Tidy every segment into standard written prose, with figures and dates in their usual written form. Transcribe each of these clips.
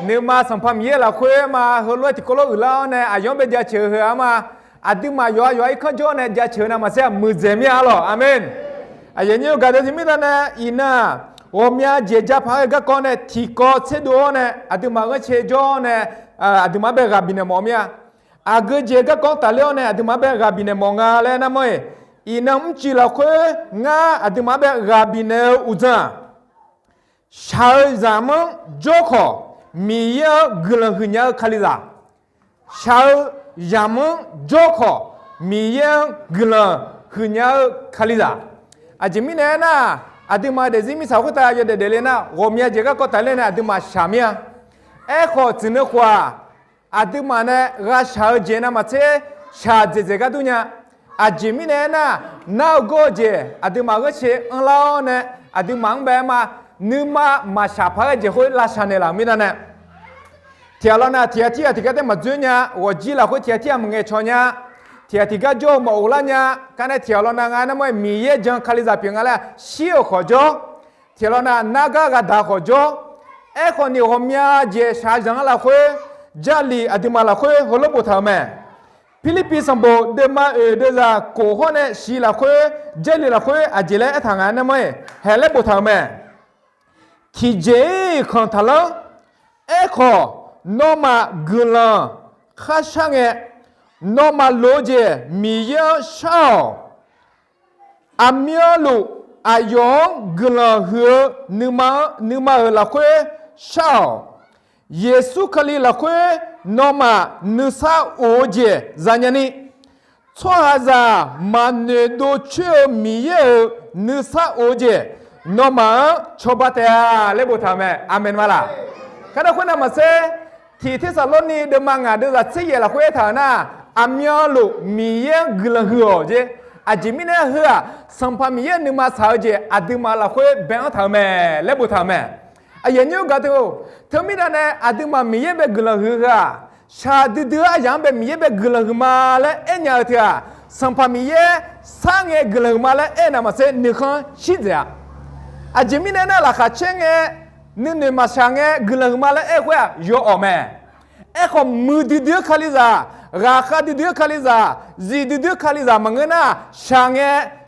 เนื้อมาสัมพันธ์เยอะละคุยมาเฮลอยที่โคโลอื่นแล้วเนี่ยอายุเป็นจะเชื่อเหรอมาอาทิตย์มาย้อยข้าจ้อเนี่ยจะเชื่อนะมาเสียมือเจมีอะไรอาเมนอาอย่างนี้ก็ได้ที่มีแต่เนี่ยอิน่าโอมีอาเจจะพาก็ก่อนเนี่ยที่ก็เชื่อดูเนี่ยอาทิตย์มาก็เชื่อจ้อเนี่ยอาทิตย์มาเป็นกับบินเนี่ยมอมีอาเกเจก็ก่อนตาเลี้ยวเนี่ยอาทิตย์มาเป็นกับบินเนี่ยมองอะไรนะมั้ยอิน่ามุ่งจีละคุยงาอาทิตย์มาเป็นกับบินเนี่ยอุจจาชาวจามโจโคมีเยอะกลุ่มหุ่นยนต์คลิซาชาวจามโจโคมีเยอะกลุ่มหุ่นยนต์คลิซาอาจจะมีเนี่ยนะอาทิตย์มาเดซิมิสาวก็ตายเดเลนะโอมีอาเจก็ตายเลยนะอาทิตย์มาชามีขอจินขวาอาทิตย์มาเนี่ยราชาวเจนะมาเชชาเจก็ตัวเนี่ยอาจจะมีเนี่ยนะน่าโกเจอาทิตย์มาก็เชอังลาวเนี่ยอาทิตย์มาแบบมานึกมาชาพาเจ้าคนลาชาเนล่ะมิดานะเที่ยวแล้วนะเที่ยวที่ก็ได้มาจุนเนี่ยว่าจีละคนเที่ยวมึงเอชอนเนี่ยเที่ยวที่ก็โจมาอุลาเนี่ยกันเที่ยวแล้วนะงานนั้นไม่มีเยอะจังคลิซาเพียงอะไรชิโอขอโจเที่ยวแล้วนะนักก็ด่าขอโจคนนี้เขามีอาเจชาจังละคนจาลีอดีมาละคนฮอลบุตรแม่ฟิลิปปินส์บอกเดมาเดซ่าโกฮอนเนี่ยชีละคนจาลีละคนอาเจเล่ทางงานนั้นไม่เฮเลบุตรแม่ที่เจคันทลขอนอมากุลังข้าช่างนอมาโลเจมีเยอะชาวอามีลูอายองกุลังหัวนึมาละคุยชาวเยซูคลีละคุยนอมานุสาโอเจจานนี้ชัวร์จะมันเนโดเชื่อมีเยอะนุสาโอเจนอมาชอบแต่เลบุทามีอาเมนมาละขณะคนนั้นมาเสที่สารนี้เดิมมางาเดิมจะเสียละคุยฐานะอามีลูมีเยอะกลังหัวเจอาจิมิเนี่ยหัวสัมภามีเยอะนึมาสาวเจอาดิมาละคุยเบงทามีเลบุทามีอาอย่างนี้ก็ตัวทำไมเนี่ยอาดิมามีเยอะเบกลังหัวชาดิเดือยังเบมีเยอะเบกลังหัวมาเลยเนี่ยเถอะสัมภามีเยอะสร้างเงกลังหัวมาเลยนามาเสนึกชิดะอาจจะมีเนี่ยละข้าเชงนี่มาช่างกลังมาแล้วขวายโยอแม่ขมือดีๆคลิซาราคาดีๆคลิซาจีดีๆคลิซามังเงินช่าง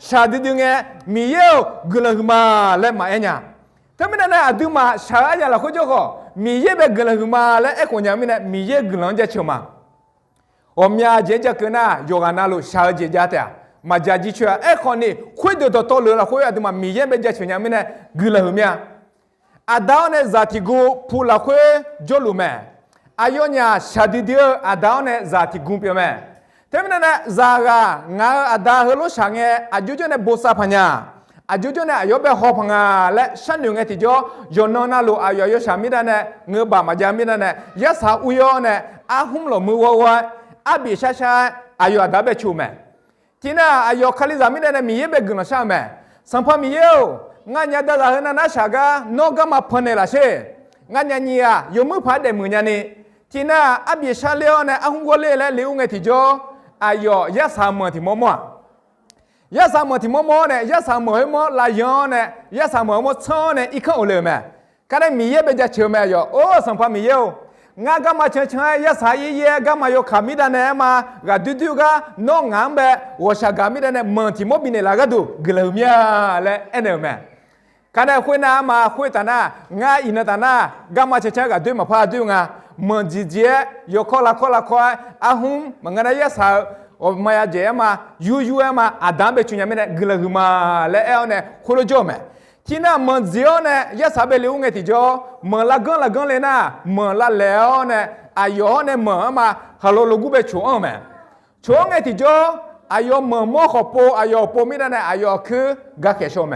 ชาดีๆมีเยอะกลังมาแล้วมาเนี่ยแต่ไม่เนี่ยอดีมาชาเนี่ยละคนเจ้าก็มีเยอะแบบกลังมาแล้วคนยังมีเยอะกลังจะเชื่อมาอมยาเจจะกันนะโยกานาลูชาเจจะเตะมาจะจีชัวคนนี้คุยตัวโตเลยละคุยอดีมามีเยอะแบบจะเชื่อยังไม่เนี่ยกลังมาอาดาวเนี่ยจัติกูพูละคุยจลุแม่อายุเนี่ยชาดิเดียอาดาวเนี่ยจัติกูเปียแม่แต่ไม่เนี่ยจางางาอาดาวเฮโลช่างอายุเนี่ยบุษาพัญญาอายุเนี่ยอายุเป็นหอบพังและฉันอยู่ไงที่จ่อยนนนาลูอายุชามิดาเนี่ยเงือบามาจามิดาเนี่ยยาสาอุยอเนี่ยอาหุ่มหลมือวัวอาบิชาชาอายุอาดาเบชูแม่ที่น่าอายุคาลิซามิดาเนี่ยมีเยอะเป็นกุนชาแม่สัมภามีเยอะงานยาดาลาเฮนานาชากานกมาพันเนลาเชงานยาเนียยมือพัดเดมือญานีที่น่าอบิชาเลโอเนี่ยอาหุ่งกเลและลิวไงที่จ่ออายุยาสามที่มัวยาสามที่มัวเนี่ยยาสามมัวลายอนเนี่ยยาสามมัวช้อนเนี่ยอีกข้อเลยแม่กันได้มีเยอะเป็นจะเชื่อแม่ยโอ้สัมภามีเยอะงานก็มาเชื่อใช่ยาสายเยอะก็มาโยขามิดาเนี่ยมากระดูกก็น้องงามแบบว่าชากามิดาเนี่ยมันที่มัวบินเนี่ยละก็ดูกลุ่มยาและเอ็นเอแม่กันได้คุยน้ามาคุยตาหน้างาอินตาหน้าก็มาเชื่อก็ดูมาพาดูงามันจีเจโยข้อละควายอาหุ่มมันก็ได้ยาสาโอ้มาเจมายูมาอาดัมเบชุนยามิเนี่ยกลังมาและเนี่ยคุโรโจมที่น่ามันเจียวเนี่ยยาสาเบลิวไงที่จ่อมันละกันเลยนะมันละแล้วเนี่ยอายุเนี่ยมันมาฮัลโหลลูกเบชูอ้อมชูไงที่จ่ออายุมันมั่วขบอายุปมิดาเนี่ยอายุคือกะเขชม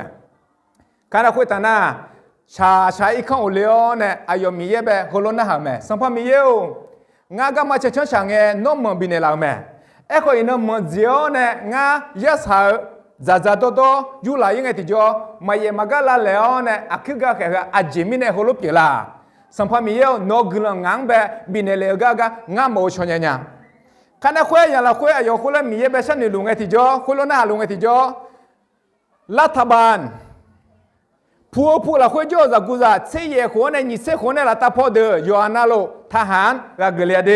การคุยตาหน้าชาอีกข้างอุเลียวเนี่ยอายุมีเยอะแบบฮัลโหลนะฮะแม่สัมภามีเยอะงาก็มาเชื่อช่างน้องมันบินเนลาแม่คนอินมันเจียวเนี่ยงายาสาจะโตอยู่หลายยังไงที่จ่อมาเยมาก็ละแล้วเนี่ยอักก็แค่อาจิมิเนี่ยฮอลล์เปล่าสัมภามีเยอะนกลังงางแบบบินเนลก็งาโมชนยังขณะคุยอย่างละคุยอายุคุยมีเยแบบฉันนี่ลุงไงที่จ่อคุยแล้วน่าลุงไงที่จ่อรัฐบาล ผู้ละคุยโจจากกูจะเสียคนในนี่เสียคนในละตาพอเดอยอนาโลทหารกับเกลียด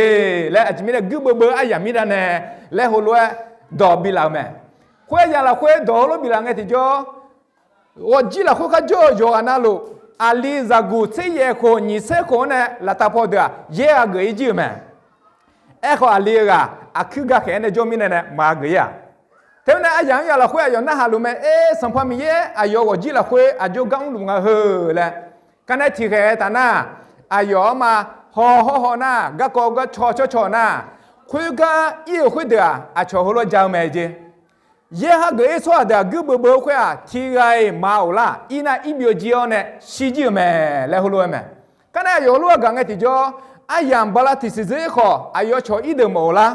และอาจจะมีแต่กึบเบอร์อย่างมีแต่เน่และหัวล้วนดอกบิลาแม่คุยอย่างละคุยดอกล้บิลาไงที่โจว่าจีละคุยก็โจยอนาโลอาลีจากกูเสียคนนี่เสียคนในละตาพอเดอเย่เกยจีแม่เขาอาลีกะอาคือก็แค่ในโจมีเนี่ยมาเกยแต่เนี่ยอย่างละคุยอย่างน่าฮัลโหลแม่สัมภาระมีอายว่าจีละคุยอายุกังลุงเฮแหละกันเนี่ยที่แค่ตาหน้าอายมาฮอหน้าก็ชอหน้าคุยก็คุยเดียอาชอหัวเจ้าแม่จีฮะเกยสวดเดียกึบเบอร์คุยที่ไงมาอุล่าน่าบิวจีเนี่ยซีจีแม่แล้วหัวแม่กันเนี่ยหัวกังเนี่ยที่จ่อยังบลาที่สิเจขอชอเดิมมาอุล่า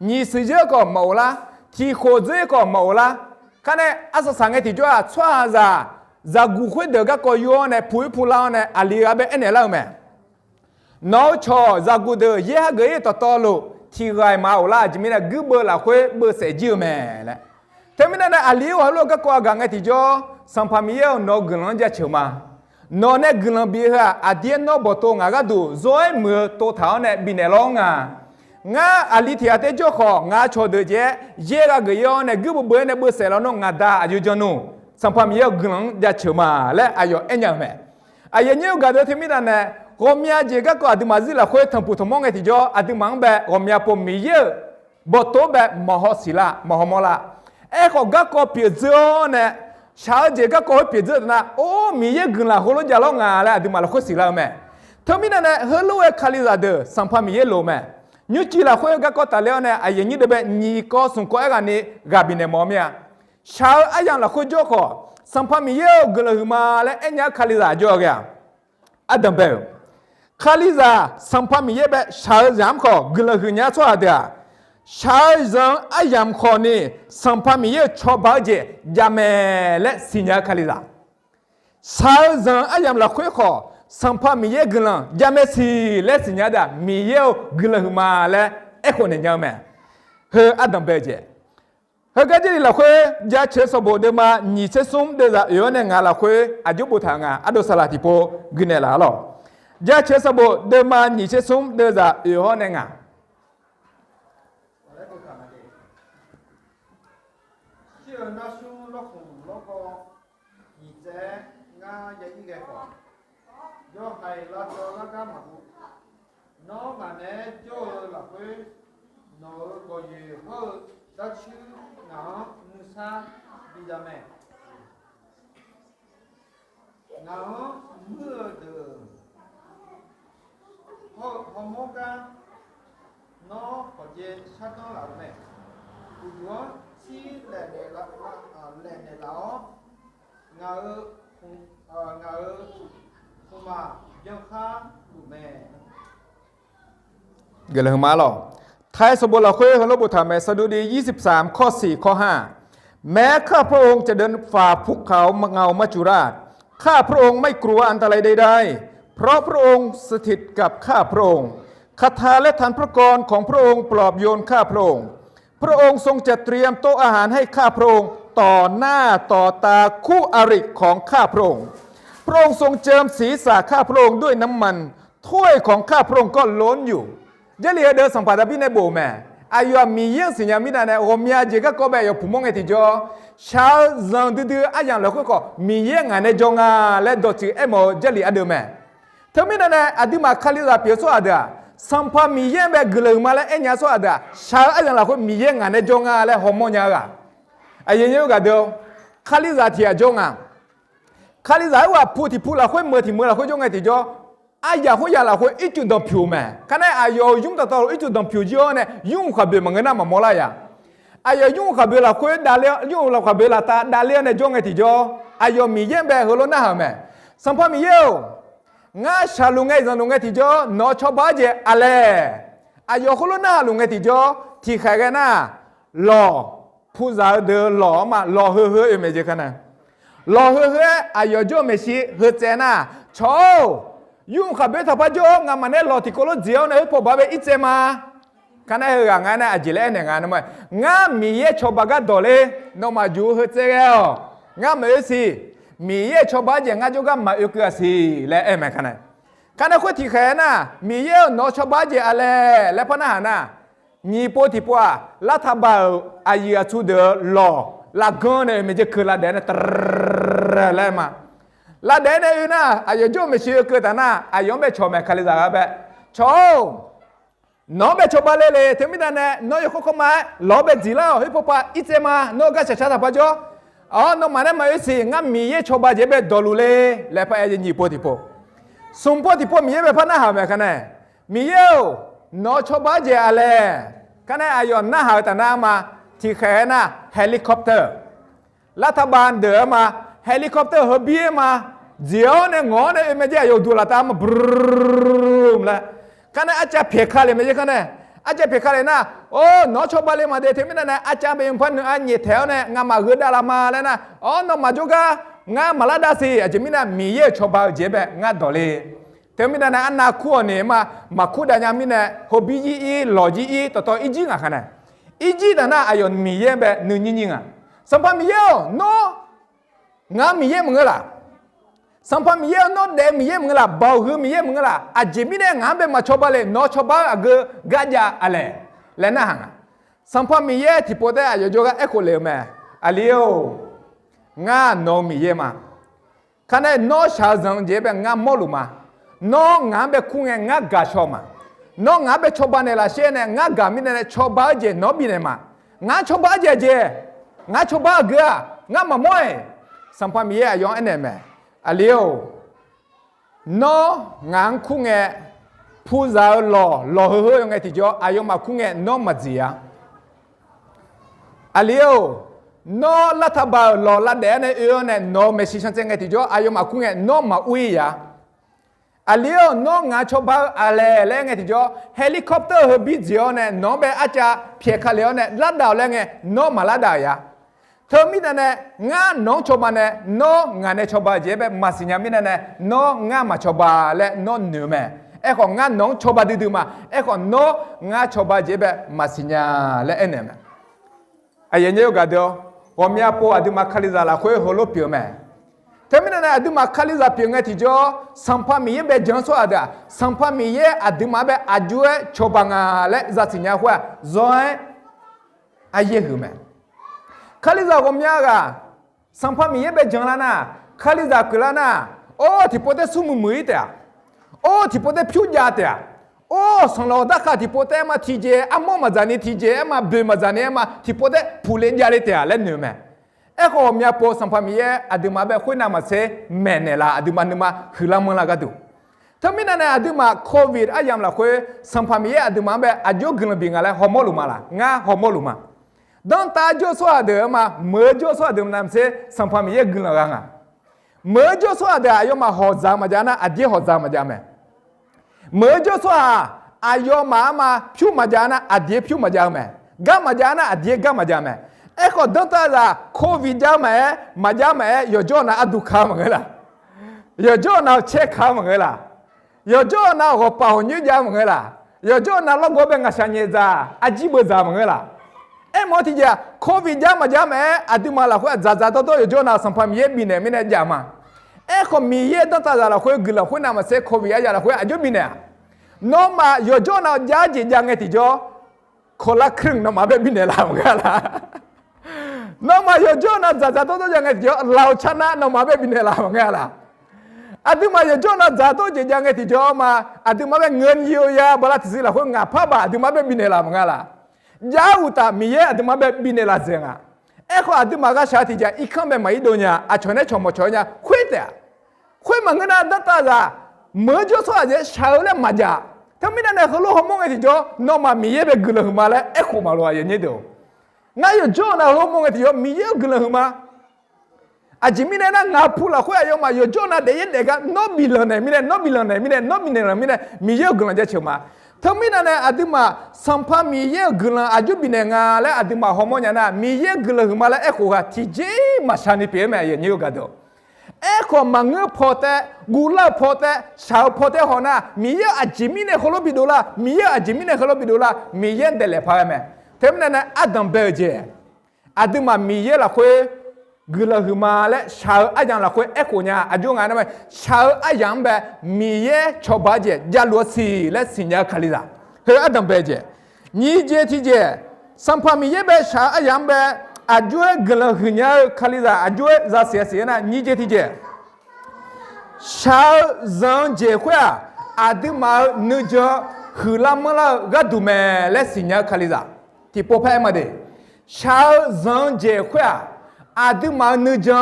นี่สิเจก็มาอุล่าที่โคเจก็มาอุล่ากันเนี่ยสังเกตที่จ่ชัวร์จากกูคุยเดียก็ย้อนเนี่ยผู้เล่าเนี่ยอาลีอาเบเอ็นเล่าแม่น้องชอจากกูเดียเกยต่อโลที่ไงมาอุล่าจะมีเนี่ยกึบเบอร์ละคุยเบอร์เสียจีแม่แหละแต่ไม่ได้อาลีว่าโลก็กังที่จ่สัมภาระมีน้องกลังจะเชื่อมาน้องเนี่ยกลังบีฮะอดีตน้องบทงาก็ดูจอยมือตัวเท้าเนี่ยบินเอลงงาอาลีที่อาเตจของาชอเดียก็เกยเนี่ยกึบเบอร์เนี่ยเบอร์เสียแล้วน้องงาดาอายุจนูสัมภาระมีกลังจะเชื่อมาและอายุเอ็นยังแม่อายุก็เดี๋ยวที่ไม่ได้เนี่ยก็มีอาจีก็อดีมาซิละคุยทั้งผู้ทั้งมองไอ้ที่จ่ออดีมังแบบก็มีพอมีเยอะบทโตแบบมหศิลามหมละก็เปลี่ยนเนี่ยชาวจีก็เปลี่ยนนะโอ้มีเยอะกึ่งละหัวล้อจะลงอะไรอดีมาละคุยศิลาแม่ทั้งมีนั่นเนี่ยเฮลูเอคาลิซาเดอร์สัมภาระมีเยอะโลแม่ยุจิละคุยก็ตาเลี้ยเนี่ยไอ้ยังนี้เดี๋ยวนี่ก็ส่งก็ไอ้กันนี่กับบินเนี่ยมอมีชาวไอ้ยังละคุยจ่อขอสัมภาระมีเยอะกึ่งละหัวมาและไอ้ยังคาลิซาจ่อแกอดัมเบลคาลิซาสัมภาระมีเยอะแบบชาวจามขอกึ่งละหัวเนี่ยชัวร์เดียชาวจังอายามคนนี้สัมภาระมีเยอะชอบบ้าเจยามและสิญญาคาลิซาชาวจังอายามละคุยขอสัมภาระมีเยอะกึ่งละยามสิและสิญญาดามีเยอะกึ่งละหัวมาและคนเนี่ยยังแม่เฮอดัมเบลเจเฮก็จะละคุยจะเชื่อสบู่เดมาหนีเชื่อซุ่มเดจะย้อนเนี่ยงาละคุยอายุบุตรงาอดุสลาติโปกึ่งเนี่ยละหรอจะเชื่อสบู่เดมาหนีเชื่อซุ่มเดจะย้อนเนี่ยงา那熊老红老高，现在俺也应该搞，要还拉着那个嘛，那俺呢就那会，那个月后那去那木山比较美，那没的，好么个，那或者山东老美，如果。ที่แหล่งในละแหล่งในละเงาคงมายังข้าดูแม่เกิดอะไรขึ้นมาหรอท้ายสมบูรณ์เราคุยกันรบุตรแม่สดุดี23ข้อ4ข้อ5แม้ข้าพระองค์จะเดินฝ่าภูเขาเงามัจจุราชข้าพระองค์ไม่กลัวอันตรายใดๆเพราะพระองค์สถิตกับข้าพระองค์คาถาและทันพระกรของพระองค์ปลอบโยนข้าพระองค์พระองค์ทรงจัดเตรียมโต๊ะอาหารให้ข้าพระองค์ต่อหน้าต่อตาคู่อริของข้าพระองค์พระองค์ทรงเจิมศีรษะข้าพระองค์ด้วยน้ำมันถ้วยของข้าพระองค์ก็ล้นอยู่เจลียเดอสัมผัสบินในโบแม่อายุมีเยอะสิ่งมีนาในโอมีอาเจก็แบบอยู่ผู้มองไอ้ที่จ่อชาวจังดื้ออาอย่างเราก็มีเยอะงานในจงอาและดอจิเอโมเจลีอเดอแม่เธอมีนาในอดีมาคาลิซาเปียโซอเดอสัมภาระมีเยอะแบบกลุ่มมาแล้วเอ็นยาสวดาชาวอะไรเราคนมีเยอะงานในจงอาและฮอร์โมนยากะไอ้ยังอยู่กันเดียวคาลิซาที่จงอาคาลิซาว่าพูดที่พูดเราคนเมื่อที่เมื่อเราคนจงอาที่จ่ออายาคนยาเราคนอีจุดดมผิวแม่กันไอ้อายยุ่งต่อตัวอีจุดดมผิวจ่อเนี่ยยุ่งขับเบลมันเงินน่ะมันมอลายะอายยุ่งขับเบลเราคนดาเลียยุ่งเราขับเบลตาดาเลียในจงอาที่จ่ออายมีเยอะแบบฮอลโลน่าแม่สัมภาระมีเยอะงาชาลุงไงจันลุงไงที่จ่อนอชอบบ้าเจอะไรอายคนละน่าลุงไงที่จ่อที่ใครกันน่ะหล่อผู้สาวเดินหล่อมาหล่อเฮ้อเอเมเจกันนะหล่อเฮ้ออายจ่อเมชิเฮเจน่ะชอบยุ่งขับเบทับจ่องามันเนี่ยหล่อที่โคโลเจียวเนี่ยพอบาเบอิเจมากันไอ้เรื่องงานเนี่ยอจิเลเนี่ยงานนั้นงามีเยชอบบ้ากันโดเลยน้องมาจูเฮเจแล้วงาเมสิ มีเย่ชอบาเจงาจูกามาอุกาสีและเอ็มกันนะกันนะคนที่แค่น่ะมีเย่นอชอบาเจอะไรและพนักน่ะมีโปที่ปัวรัฐบาลอายุสุดเดอรอละกอนเนี่ยไม่จะคือละเดนตรแล้วมาละเดนเนี่ยนะอายุจูไม่เชื่อเกิดนะอายุไม่ชอบแม่คาลิซาแบบชอบน้องแบบชอบเลยเทมิดาเนี่ยน้องอยู่ข้างมาล้อแบบจีแล้วเฮ้ยพ่อป้าอิเซมาน้องก็จะชัดๆป่ะจ๊ออ๋อน้องมาเนี่ยมาอยู่สิงั้นมีเย่ชอบเจ็บดอลุเล่แล้วไปยังยี่ปติปสมปติปมีเย่แบบพนักหาแม่กันเนี่ยมีเย่น้องชอบเจ็บอะไรกันเนี่ยอายุน่าหาแต่น่ามาที่แค่น่ะเฮลิคอปเตอร์รัฐบาลเดือมาเฮลิคอปเตอร์เฮบีมาเจียวเนี่ยงอเนี่ยไม่ใช่อยู่ดูละตามมาบรูมละกันเนี่ยอาจจะเพียกเลยไม่ใช่กันเนี่ยอาจจะเพียกเลยนะโอ้น้องชอบเลยมาเดี๋ยวเทมินเนี่ยอาจจะเป็นพันอันยี่แถวเนี่ยงามาหืดาลามาเลยนะอ๋อน้องมาจูกางามาลาดาซีอาจจะมีนะมีเย่ชอบเจ็บงาดอเลยเทมินเนี่ยอันนักคู่เนี่ยมาคู่ดานยามิเนี่ยฮอบบี้อีลอจีต่ออีจิงอะกันเนี่ยอีจีแต่น่าอายุมีเย่แบบหนึ่งยิ่งอ่ะสัมพันธ์มีเย่โน่งามีเย่มึงล่ะสัมพันธ์มีเย่โน่เดมีเย่มึงล่ะบ่าวคือมีเย่มึงล่ะอาจจะมีเนี่ยงาแบบมาชอบเลยโน่ชอบอะก็กาจาอะไรแล้วน่ะฮะสัมพันธ์มีเย่ที่พอได้อายุโจก็เอ็กโคเลยมั้ยอาลีโองาโน่มีเย่มาคันเนี่ยโน่ชาซังเจ็บงามอลุมาโน่งาแบบคุ้งงากาชอมาน้องงาเบชอบานเนี่ยละเช่นงากามิเนี่ยชอบาเจน้องบินเนี่ยมางาชอบาเจงาชอบาเกะงามามวยสัมพันธ์มีอายุอันเนี่ยมั้ยอาลีโอน้องงานคุ้งเงผู้สาวหล่อเฮ้ยยังไงที่จ่ออายุมาคุ้งเงน้องมาเจียอาลีโอน้องรัฐบาลหล่อละเดนเนี่ยน้องไม่ใช่ฉันยังไงที่จ่ออายุมาคุ้งเงน้องมาอุ้ยยาอาลีโอน้องงาชอบอะไรแล้วไงที่จ่อเฮลิคอปเตอร์เฮบิจิโอเนี่ยน้องแบบอาจจะเพียงแค่เลี้ยวเนี่ยลัดดาวแล้วไงน้องมาลัดดาวยาเธอมีแต่เนี่ยงาน้องชอบเนี่ยน้องงาเนี่ยชอบเจ็บแบบมาสิญญามีแต่เนี่ยน้องงามาชอบและน้องเหนือแม่เอ้ของงาน้องชอบดื้อมาเอ้ของน้องงาชอบเจ็บแบบมาสิญญาและเอ็นเนี่ยแม่ไอ้ยังเยอะกันเดียวผมอยากพูดอดีมาคาลิซาละคุยฮัลโหลเปียวแม่เทมินาอดีมาคาลิซาเพียงไงที่จ่อสัมภามีเย่แบบจังสวดาสัมภามีเย่อดีมาแบบอาจุเอชบังและจัดสินยาหัวจอยอาเย่หืมคาลิซาก็มีอะไรสัมภามีเย่แบบจังละนะคาลิซาคือละนะโอ้ที่พอได้สุ่มมือเตะโอ้ที่พอได้ผิวหยาเตะโอ้สังเราดักที่พอได้มาทีเจอาม่มาจานี่ทีเจมาเบมาจานี่มาที่พอได้ผู้เล่นยาเลยเตะเล่นเหนือแม่เอ้ก็มีอาโปสัมภามีเย่อดีมาแบบคุยนามาเซแม่เนี่ยละอดีมานึมาคือละมึงละก็ดูถ้ามีนั่นอดีมาโควิดอายามละคุยสัมภามีเย่อดีมาแบบอายุกลบิงอะไรฮอร์โมลุมาละงาฮอร์โมลุมาดังตาจ่อสวดเดอมาเมื่อจ่อสวดเดอนั่นเซสัมภามีเย่กลงาเมื่อจ่อสวดเดออายุมาฮอซามาจานะอดีฮอซามาจาม่เมื่อจ่อสวดอายุมาผิวมาจานะอดีผิวมาจาม่กามาจานะอดีกามาจาม่เอ้ก็ดังตาละโควิดจาม่มาจาม่ยอจ่อนะอดุขามังละยอจ่อนะเช็คขามังละยอจ่อนะก็ป่าว뉴จามังละยอจ่อนะลงก็เป็นกษัตริย์จ้าอาจีบจามังละเอ้หมดที่จะโควิดจาม่อดีมาละคุยจ้าตัวยอจ่อนะสัมภามีบินเนี่ยจามาเอ้ก็มีดังตาละคุยกลัวคุยนามาเซโควิดยาละคุยอายุบินเนี่ยน้องมายอจ่อนะยาจีจังไงที่จ่อคนละครึ่งน้องมาแบบบินเนี่ยละมังละน้องมาโยโจน่ะจ้าตัวยังไงที่เราชนะน้องมาแบบบินเฮลามังไงล่ะอดีมาโยโจน่ะจ้าตัวยังไงที่จ่อมาอดีมาแบบเงินเยียวยาบลาติสิละคนงาพ่อบ้าอดีมาแบบบินเฮลามังไงล่ะยาอุตามีเยอดีมาแบบบินเฮลาเสียงอ่ะเอ้ก็อดีมาก็ชาติจะอีกคำแบบไม่โดนยาอาชนชมชนยาคุยแต่คุยมังเงินดัตตาจ้าเมื่อจ่อสวดจะชาวเล่มาจ้าถ้าไม่ได้เขาลูกเขามองไงที่จ่อน้องมามีเยแบบกลุ่มมาแล้วเอ้ก็มาลัวอย่างนี้เดียวงาอยู่จ่อนะเขามองไงที่จ่อมีเยกลุ่มมาอาจิมิเนี่ยนะงาพูละคุยอายุมาอยู่จ่อนะเดี๋ยวเด็กกันน้องบิลล์เนี่ยมีเนี่ยน้องบิลล์เนี่ยมีเนี่ยน้องบิลล์เนี่ยมีเนี่ยมีเยกลุ่มจะเชื่อมาถ้าไม่ได้อดีมาสัมภามีเยกลุ่มอายุบินเนี่ยงาและอดีมาฮอร์โมนเนี่ยนะมีเยกลุ่มมาแล้วเอ็กโคがที่เจมาชานิเปียมาอย่างนี้ก็ได้เอ็กโคมังเงพอแต่กุลาพอแต่ชาวพอแต่หอนะมีเยอาจิมิเนี่ยเขาลบิดูละมีเยอาจิมิเนี่ยเขาลบิดูละมีเยเดลพายไหมเทมนั้นอดัมเบอร์เจอดีมามีเยละคุย กลาหืมาและชาวอายังละคุยเอ็กโคเนียอายุงานนั้นชาวอายังแบบมีเยชอบเจยาลัวซีและสิญญาคลิดาเฮอดัมเบเจนี่เจที่เจสัมภามีเยแบบชาวอายังแบบอายุกลาหืเนียคลิดาอายุซาเสียเสียนะนี่เจที่เจชาวจังเจคุยอาดิมาเนื้อหืลามละกัดูเมและสิญญาคลิดาที่พบให้มาเดชาวจังเจคุยอาดิมาเนื้อ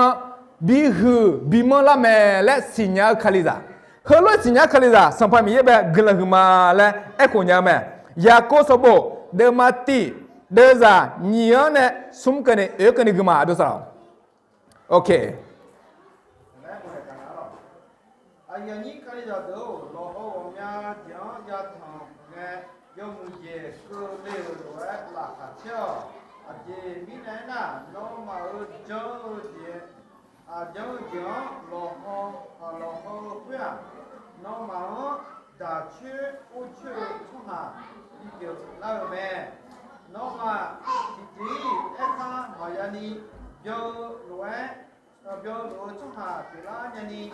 บีหืบีมละเมและสิญญาคลิดาเฮโลสิญญาคลิดาสัมภามีเยแบบกลาหืมาและเอ็กโคเนียเมยาโกสโบเดมาติเดซาเนียเนซุมกันเอกันกมาดูสาวโอเคอายันนี้ใครจะดูเราเอาเมียยาทางเงี้ยยงเยก็เลี้ยวด้วยหลักเชื่ออาเจมีไหนน่ะน้องมาเจอเจเจอเราเอาเพื่อน้องมาจะชื่ออุชื่อทุกหาที่เกี่ยวกับเราแม่น้องมาจีเอ็กซ์มายันนี้เยอะด้วยเยอะด้วยทุกหาที่ร้านยันนี้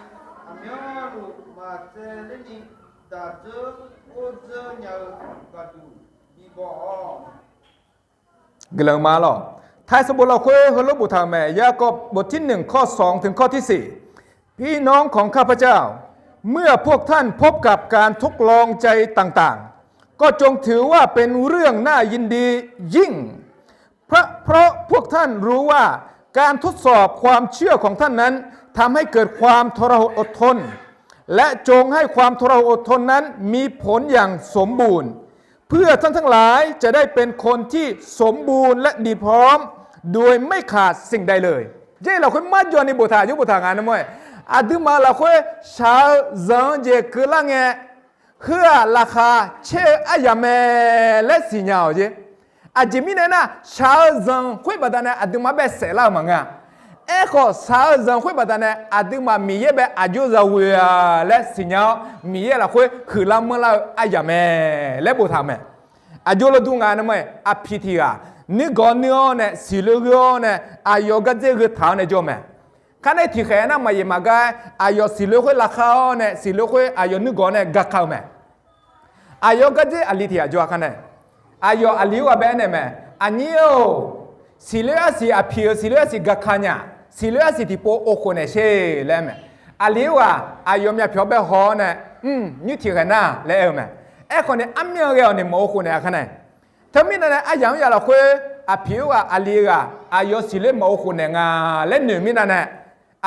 อาเมียรู้มาเจอเรื่องนี้แต่เจออุเจอเนี่ยก็ดูดีบ่กลังมาหรอท้ายสมุดเราคุยฮลบุตรแม่ยากอบบทที่1ข้อ2ถึงข้อที่4พี่น้องของข้าพเจ้าเมื่อพวกท่านพบกับการทดลองใจต่างๆก็จงถือว่าเป็นเรื่องน่ายินดียิ่งเพราะพวกท่านรู้ว่าการทดสอบความเชื่อของท่านนั้นทำให้เกิดความทรหดอดทนและจงให้ความทรหดอดทนนั้นมีผลอย่างสมบูรณ์เพื่อท่านทั้งหลายจะได้เป็นคนที่สมบูรณ์และดีพร้อมโดยไม่ขาดสิ่งใดเลยเจ้าเราคุยมาจอนี่บุตรยุบุตรงานนะมั้ยอาดูมาเราคุยชาวจังเจคือละไงเพื่อราคาเชื่ออายาเมและสิญญาเจ้อาจจะมีเนี่ยนะชาวจังคุยบัดนั้นอาดูมาแบบเสละมั้งอ่ะก็ชาวจังคุยบัดนั้นอาดูมามีเยแบบอายุจะเวียและสิญญามีเยเราคุยคือละเมื่อเราอายาเมและบุตรแม่อายุเราดูงานนะมั้ยอภิธีกานี่ก่อนเนี่ยเนี่ยสิลูกเนี่ยอายุก็จะคือทางเนี่ยจอม看那天黑那么也嘛个，哎呦，สิลูก拉考呢，สิลูก哎呦你讲呢个考没？哎呦个这阿里天就看呢，哎呦阿里话别呢没？阿你哟，สิลูก是阿皮，สิลูก是个考呢，สิลูก是ที่พอโอคนเนี่ยเช่แล้วมั้ยอาลีว่าอายุมีเพียบแบบหอเนี่ยนี่ที่กันนะแล้วมั้ยไอ้คนเนี่ยอามีอะไรเนี่ยโมคนเนี่ยกันเนี่ยถ้ามีนั่นอายังอย่าละคุยอาผิวอาลีว่าอายุสิลูกโมคนเนี่ยงาและหนึ่งมีนั่นเนี่ย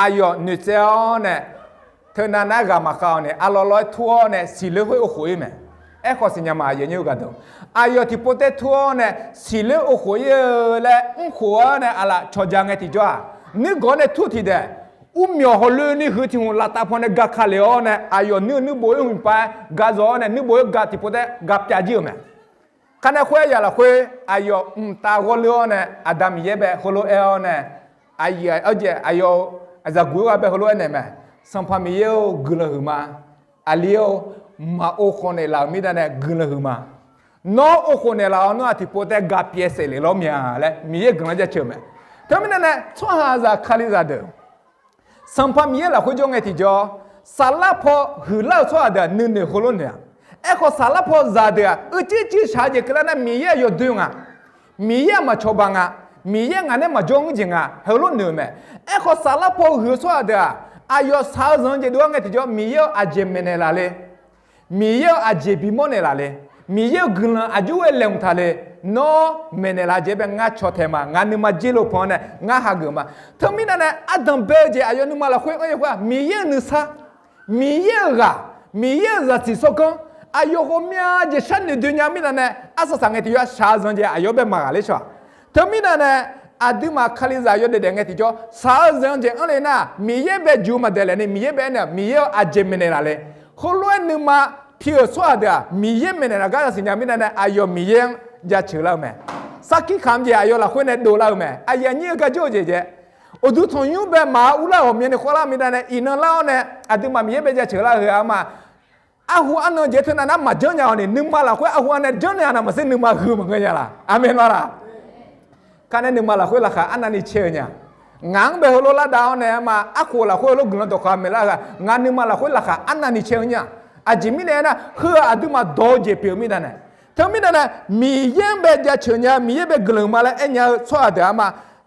อายุหนึ่งเจ้าเนี่ยเธอนั่นก็มาเข้าเนี่ยอาลอยทั่วเนี่ยสิลูกโอ้โหมั้ยไอ้คนสิญญามาเยอะๆกันตรงอายุที่พอเตทั่วเนี่ยสิลูกโอ้โหและหัวเนี่ยอะไรชดจังไงที่จ้านี่ก่อนเนี่ยทุกทีเดียมีหัวเรื่องนี่คือที่หัวลัตตาพอเนี่ยกักขาเลวเนี่ยอายุนี่บ่อยหุ่นไปกัดเนี่ยนี่บ่อยกัดที่พอเตกัดจ่าจิ๋วมั้ยขณะคุยอย่าละคุยอายุตาหัวเรื่องเนี่ยอาดัมเย่แบบหัวเรื่องเนี่ยอายุอาจจะกูว่าแบบหัวเรื่องเนี่ยมั้ยสัมภาระเยอะกุลหืมาอาลีโอมาโอคนเนี่ยเราไม่ได้เนี่ยกุลหืมาน้องโอคนเนี่ยเราเนี่ยที่พอเตกัดเปียเสเลยเราไม่เอาเลยมีเยอะกุลจะเชื่อมั้ยถ้าไม่นั่นเนี่ยช่วงหาจะคาลิซาเดอสัมภาระเราคุยจงไอ้ที่จ่อสารพัดหื้อเล่าช่วงเดียวนึ่งหัวล้นเนี่ยไอ้คนสารพัดซาเดียจีชาเจกแล้วนะมีเยอะอยู่ดึงอ่ะมีเยอะมาชอบงอ่ะมีเยอะงานเนี่ยมาจงจริงอ่ะหัวล้นเนี่ยมั้ยไอ้คนสารพัดหื้อช่วงเดียวอายุสาวจงเจดวงไอ้ที่จ่อมีเยอะอาเจมินเนลาเลมีเยอะอาเจบิมอนเนลาเลมีเยอะกุลอายุเอเลงทะเลโนเมเนลาเจเป็นงาชอเทมางานนิมาจิโลพอนเนี่ยงาหากมาทั้งมีนั่นเนี่ยอดัมเบเจอายุนิมาละคุยก็ยังว่ามีเยอะนึกซะมีเยอะจะสิสกันอายุเขามีอาจจะฉันในดุนยามีนั่นเนี่ยอาศัยสังเกตว่าชาซันเจอายุเป็นมาเลยชัวทั้งมีนั่นเนี่ยอดีมาคาลิซาอายุเด็กๆที่จ่อชาซันเจอะไรนะมีเยอะเป็นจูมาเดลเนี่ยมีเยอะเป็นเนี่ยมีเยอะอาเจเมเนลาเลยเขาล้วนนิมาเพียวสวดเดียมีเยอะเมเนลาก็จะสิญญามีนั่นเนี่ยอายุมีเยอะจะเชื่อเราไหมสักกี่คำเจอายุละคนเนี่ยดูเราไหมอายุนี้ก็โจเจเจอดูทงยูแบบมาอุลาผมเนี่ยคนละมีนั่นเนี่ยอินเราเนี่ยอดีมามีเยอะเป็นจะเชื่อเราเหรอมาอาหัวอันนั้นเจตนามาเจาะเนี่ยนึกมาละคนอาหัวเนี่ยเจาะเนี่ยนะมาเส้นนึกมาคือมันก็ยังละอาเมนมาละการนั้นนึกมาละคนละค่ะอันนั้นนี่เชื่อเนี่ย งังเบฮโลลาดาวเนี่ยมาอักโคละโคโลกลันตกความเมล่างานนึมาละโคละค่ะอันนั้นนี่เชียงเนี่ยอาจิมิเนี่ยนะเฮืออดุมาโดเจเปียวมิดานะทั้งมิดานะมีเยี่ยมเบจะเชียงเนี่ยมีเยี่ยมเบกลังมาละเอ็นเนี่ยชัวเดียมา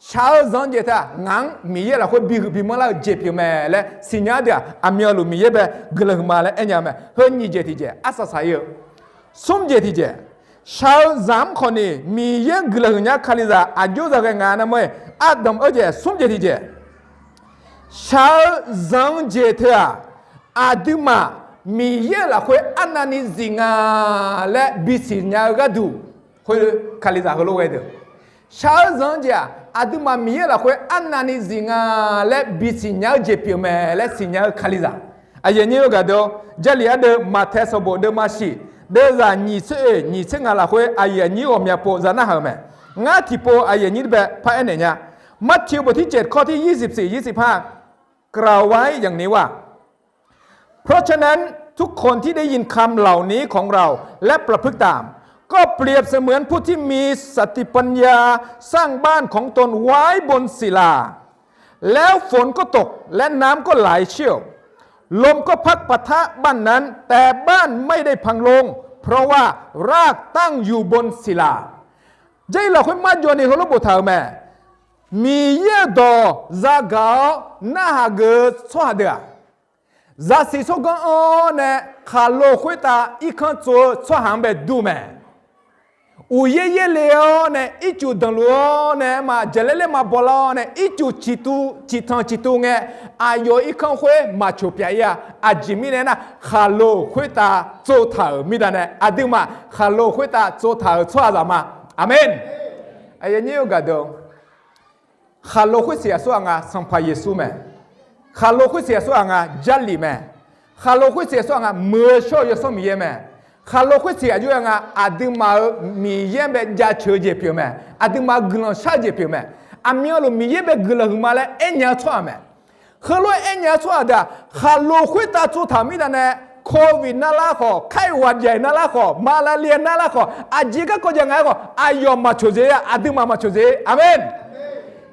ชาวจังเจตางังมีเยี่ยละโคบีมาละเจเปียวแม่และสิญญาเดียอามีลูมีเยี่ยมเบกลังมาละเอ็นเนี่ยแม่เฮือนี่เจติเจอาศัยสมเจติเจชาวจามคนนี้มีเยี่ยมกลังเนี่ยคาลิซาอายุจะงานนะมั้ยอาดมเอเจสมเจติเจชาวจังเจตาอาดุมามีเยละคุยอันนั้นจิงาและบิสิญญากระดูคุยคาลิซาคุยเดชาวจังเจอาดุมามีเยละคุยอันนั้นจิงาและบิสิญญาเจเปียวแม่และสิญญาคาลิซาอายันนี้ก็ดูจะเลียเดมาเทสโบเดมาชีเดจานิเซนิเซงาละคุยอายันนี้อมียโปจานะฮะแม่งาที่โปอายันนี้แบบพระเอเนเนี่ยมัทธิวบทที่7ข้อที่24-25กล่าวไว้อย่างนี้ว่าเพราะฉะนั้นทุกคนที่ได้ยินคำเหล่านี้ของเราและประพฤติตามก็เปรียบเสมือนผู้ที่มีสติปัญญาสร้างบ้านของตนไว้บนศิลาแล้วฝนก็ตกและน้ำก็ไหลเชี่ยวลมก็พัดปะทะบ้านนั้นแต่บ้านไม่ได้พังลงเพราะว่ารากตั้งอยู่บนศิลาใจเราค่อยมาโยนในหัวบทถามแม่มีเยดอซากาหน้าเกสวาเดียซาสิโซกันอ๋อเนี่ยขาโลคุยตาอีกคนตัวสวหางแบบดูแม่อุเย่เลี้ยวเนี่ยอีจูดังลัวเนี่ยมาเจริญมาบอลเนี่ยอีจูจิตูเงี้ยอายุอีกคนคุยมาชูพิยาอาจิมิเนี่ยนะขาโลคุยตาโจทย์มิดาเนี่ยอาดิมาขาโลคุยตาโจทย์สวาจามาอาเมนไอ้เนี่ยก็ดูขาโลคุยเสียส่วนงาสัมภาเยซูแม่ขาโลคุยเสียส่วนงาจัลลีแม่ขาโลคุยเสียส่วนงาเมื่อช่วยยศมีเยแม่ขาโลคุยเสียอยู่งาอาดิมามีเยเบจัดเชื่อเจเปียวแม่อาดิมากลังชาเจเปียวแม่อามีอลูมีเยเบกลังมาเลยเอ็นยาชัวแม่ขาโลเอ็นยาชัวเดาขาโลคุยตาจุดทำมิดาเนี่ยโควิดนั่นละขอไข้หวัดใหญ่นั่นละขอมาลาเรียนั่นละขออาจิกก็ยังไงขออายอมมาช่วยอาดิมามาช่วยอาเมน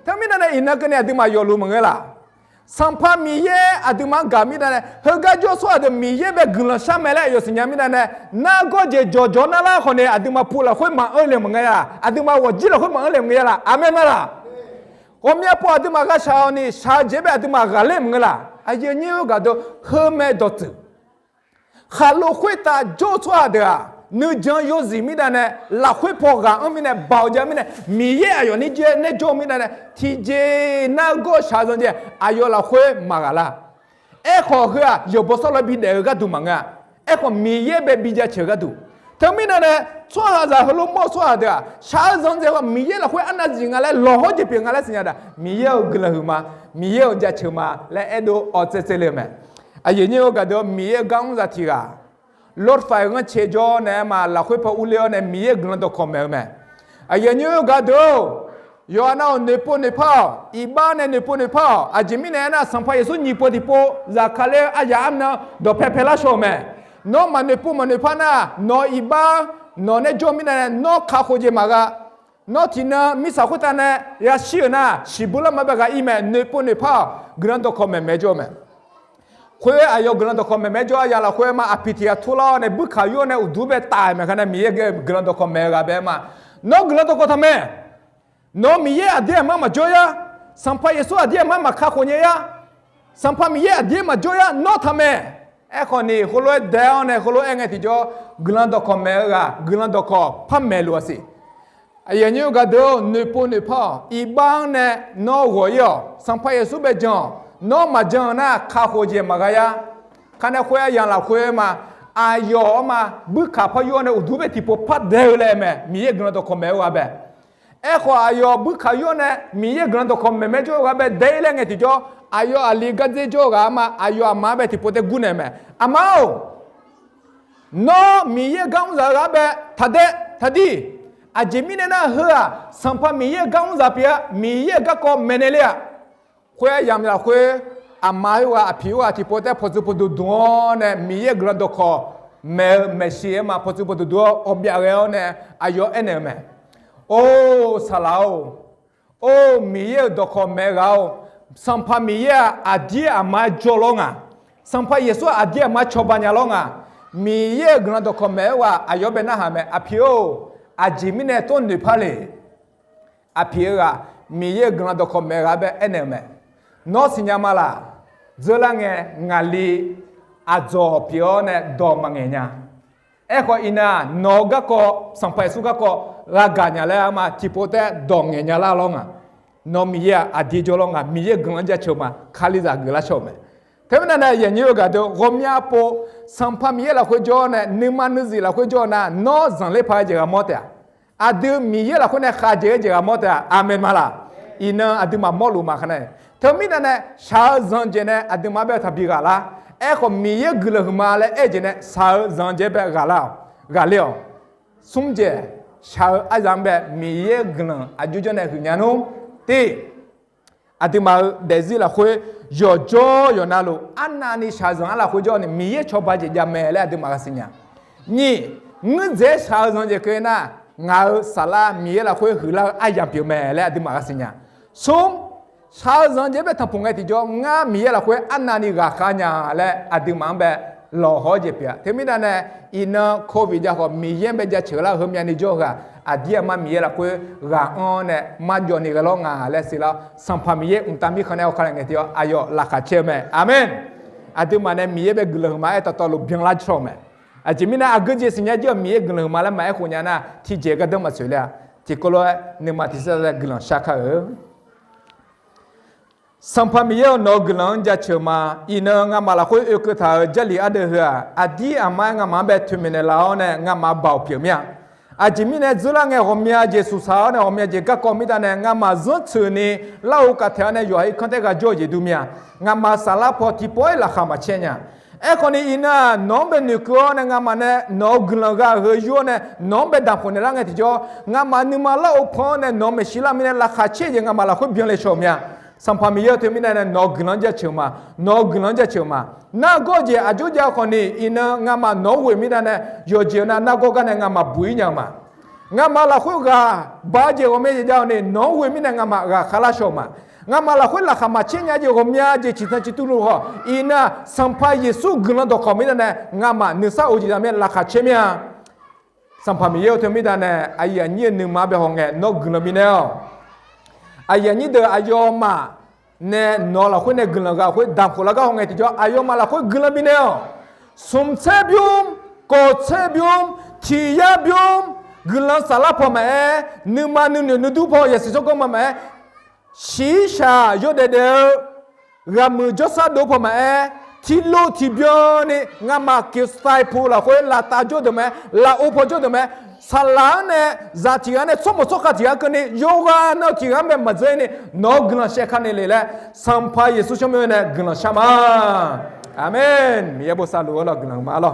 ถ้ามิดาเนี่ยอินักเนี่ยอาดิมายอลูมึงเอล่ะสัมภามีเยอาดิมากามิดาเนี่ยเฮกาโจสวาเดมีเยเบกลังชาเมล่ยอสิญญามิดาเนี่ยน่าก็เจจอนั่นละขอเนี่ยอาดิมาพูดละคุยมาเลยมึงเอล่ะอาดิมาวจิละคุยมาเลยมึงเอล่ะอาเมนมาล่ะ我们要把这么个小呢，小这边这么个嘞么啦？哎呀，你有个都后面都走，哈罗会打做出来的啊，你讲有什么的呢？拉会跑个，我们呢包家们呢，米也哎呦，你这那做么的呢？提这那个小人家，哎呦拉会嘛个啦？哎，好个啊，有不少了比那个都忙啊，哎个米也被比较吃个多。他们呢，做啥子？和罗莫做啥的？啥人在话米也了会按那人啊来老好几遍啊来是样的，米也有个了嘛，米也有家吃嘛，来爱都熬这里面。啊，有人个都米也刚在提啊，รถไฟก็เชจอเนี่ยมาเราคุยพออุเลียวเนี่ยมีเอกลันต์คอมเมลแม่อ่ะยังอยู่ก็ดูย้อนเอาเนปเนพ่ออีบ้านเนี่ยเนปเนพ่ออาจิมิเนี่ยนะสัมภาระสุนิปดิโปจากเขาเลยอายามนะดอกเพเพลาโชว์แม่น้องมันเนปมันเนพ่อนะน้องอีบ้านน้องเนี่ยจอมิเนี่ยน้องข้าโคเจมากะน้องที่น่ะมิสาคุตาเนี่ยยาชิวนะชิบุลมาเบกะอีแม่เนปเนพ่อกลันต์คอมเมลแม่จอแม่คุยอายุกลันต์คอมเมลแม่จออยากละคุยมาอภิธิทุลาเนี่ยบุคคลอยู่เนี่ยอุดูเบตายแม่ขณะมีเอกกลันต์คอมเมลกับเบมาน้องกลันต์ก็ทำไมน้องมีเยอะเดียมาจ่อยสัมภาระสุดเดียมาข้าคนเยอะสัมภาระมีเยอะเดียมาจ่อยน้องทำไมไอ้คนนี้คนรู้เดียวเนี่ยคนรู้เองไงที่จ่อกลันต์คอมเมลกับกลันต์คอพัมเมลัวสิไอ้ยันยูก็ดูนึกปุ่นนึกพ่ออีบ้านเนี่ยน้องหัวเยอะสัมภาระสุดเบจงน้องมาจังนะข้าคนเยอะมากายะขณะคุยยังละคุยมาอายอมาบุคคลพยเนี่ยอุดูเบที่พอพัดเดียวเลยแม่มีเอกลันต์คอมเมลกับเบไอ้ขวาอายุบุคคลเนี่ยมีเอกลันต์คอมเมลไม่จ่อกับเบเดย์เลยไงที่จ่ออายุอลีกัดจ่อกับมาอายุอามาเบที่พอเตกุนเองแม่อามาโอน้องมีเอกลันต์กับเบทัดดีอาจจะมีเนี่ยนะเฮือสัมภาระมีเอกลันต์กับเปียมีเอกลันต์คอมเมลเนี่ยคุยยังละคุยอามาอยู่ว่าผิวที่พอเตพอจุดดูเนี่ยมีเอกลันต์คอเมเชียมาพอจุดดูอบยาเรลเนี่ยอายุเอ็นเอ็มโอ้สลาว โอ้มีเยดอกแม่เราสัมภามีเยอาเดียมาจลงอ่ะสัมภาเยซูอาเดียมาชบัญญาลงอ่ะมีเยกนันดอกแม่ว่าอายเบนะหาแม่อภิโออาจิมิเนต้นนิพาเลอภิโอมีเยกนันดอกแม่รับเอเนแม่นอสิญามาลาเจลังเงงาลีอาจอพิโอเนดอมังเงญาเอโคอินานอกะโกสัมภาสุกะโกรากาญาเลอามาทิโปเตดองเงญาลาลงอ่ะนอมีเยอาดิจลงอ่ะมีเยกนันจะชมาคาลิซากลาชมเทมนันเนี่ยยันยูกะโดโกมยาโปสัมภามีเยละคุจอเนนิมานุซิละคุจอนะนอซันเลพาเจกามอเตอะอาดิมีเยละคุเนคาเจกามอเตอะอาเมนมาลาอินาอาดิมามอลูมาคะเนเทมินันเนี่ยชาซันเจเนอาดิมาเบทับิกาลาเอโคมีเยกลหมาเลเอเจเนชาซันเจเบกาลากาเลอซุมเจชาอาซัมเบมีเยกลอาจุจเนหุญญานุตีอาดิมาเดซิละคุยอจอยอนาลูอันนานิชาซันอะละคุจอนี่มีเยชอบาเจจาเมเลอาดิมากะสิญญานี่งึเจชาซันเจเคนะงาสาลามีเยละคุหือลาอายัมปิเมเลอาดิมากะสิญญาซุมชาซันเจเบทัพงไงติจองามีเยละคุอันนานิกาคาญาและอาดิมาเบลอฮอเจเปียเทมิดานะอินาโควิดจะก็มีเยเบจะเชลาเฮมยานิจอกะอาเดียมามีเยละคุกาออนเนมาจอนิกะลองาและสิลาสัมภามีเยอุนตามิคะเนอคะเงติอายอลาคาเชเมอาเมนอาดิมาเนมีเยเบกลมาเอตตอลุเบียงลาชอเมอาจิมินาอากเจสิญญาจอมีเยกลมาละมาเอคุญานะที่เจกะดมาสุเลติโกโลเนมาติซะกลชาคาสัมภามีเยนอกลังจะเชื่อมาอินงามาละคุยเอกทาเจลีอเดเฮอดีอามางามาเบทุมิเนลาเนงามาบ่าวเปียเมียอาจิมิเนจุลังเอโฮมียเจสุสาเนโฮมียเจกะกอมิตาเนงามาซุชนีลาอุกะเทเนยอไอคันเตกะจอเจดูเมียงามาซาลาพอติปอยละคามาเชญาเอคอนีอินานอมเบนิโกเนงามาเนนอกลังกะเฮโยเนนอมเบดาพอเนลังเอติจองามานิมาลาอุพอเนนอมเมชิลามิเนละคาเชเจงามาละคุเบียงเลชอเมียสัมภามีเยอะที่มีนั่นนอกลังจะเชื่อมานอกลังจะเชื่อมานาโกเจอาจุจาคนนี้อินงามาโนเวมีนั่นโยเจนะนาโกกันงามาบุยญามางามาละคุกาบาเจโอเมเจเจ้านี่โนเวมีนั่นงามาคาลาชอมางามาละคุละคามาเชียเจโอเมียเจจิตจิตุรุฮออินาสัมภาเยซูกลังดอกมีนั่นงามานิสาอุจิจามีละคาเชเมียสัมภามีเยอะที่มีนั่นอายานี่นึงมาเบฮงเงนอกลังมีเนออายานี่เดออายอมาเนนอละคุเนกลังกะคุดัมโคละกะฮงเงติจออายอมาละคุกลังมีเนอซุมเซบิอุมโกเซบิอุมทียาบิอุมกลังสาลาพอมะนึมานึนดูพอเยสิโซกอมะชีชาโยเดเดรามือจอซาโดพอมะทิโลทิบิอนี่งามาคิสไตพูละคุลาตาโจเดมะลาโอพอโจเดมะสลาเนซาติกาเนสมโซกาติกาเนโยกาเนติกาเมมาเจเนนอกลังเชคาเนเลละสัมภาเยซูชเมเนกลังชามาอาเมนมีเยบุซาลูละกลังมาลอ